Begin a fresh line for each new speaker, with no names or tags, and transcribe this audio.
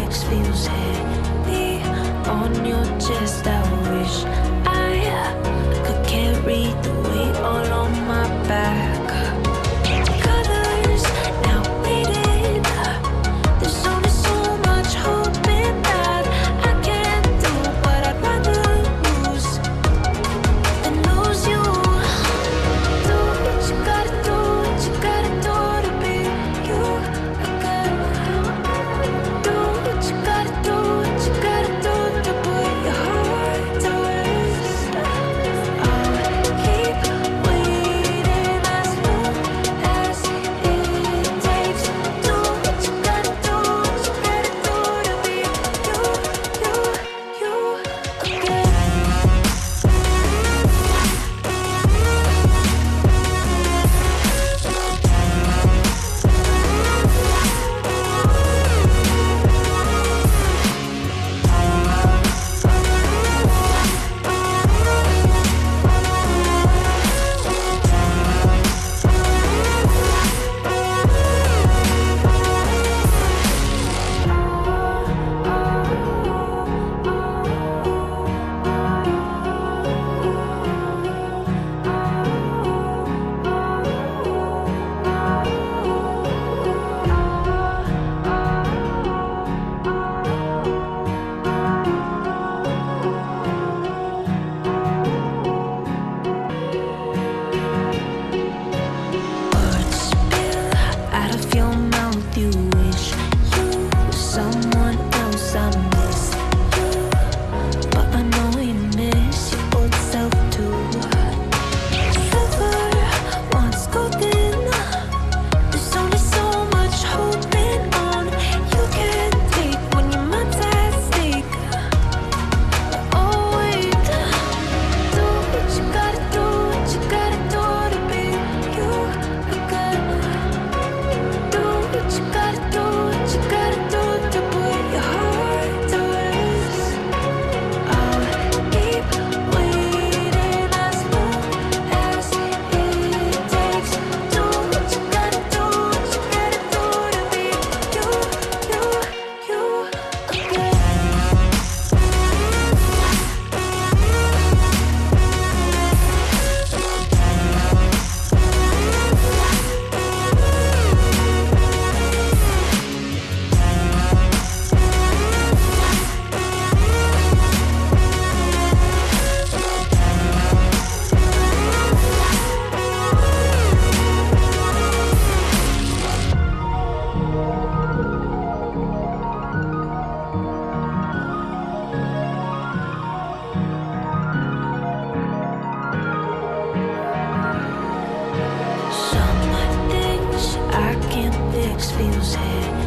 fix feels heavy on your chest. I wish I could carry the weight all on my back. Colors now faded. There's only so much hoping that I can do, but I'd rather lose than lose you. Do what you gotta do, what you gotta do to be you again. Do what you gotta do, what you gotta do to put your heart to rest. I'll keep waiting as long as it takes. Do what you gotta do, what you gotta do to be you again. Words spill out of your mouth. You wish you were someone else. I miss you, but I know you miss your old self too. Silver once golden. There's only so much holding on you can take when your mind's at stake. Oh wait, do what you gotta do, what you gotta do to be you again. Do what you gotta do, what you gotta do to put your heart to rest. I'll keep waiting as long as it takes. Do what you gotta do, what you gotta do to be you again. Some things I can't fix feels heavy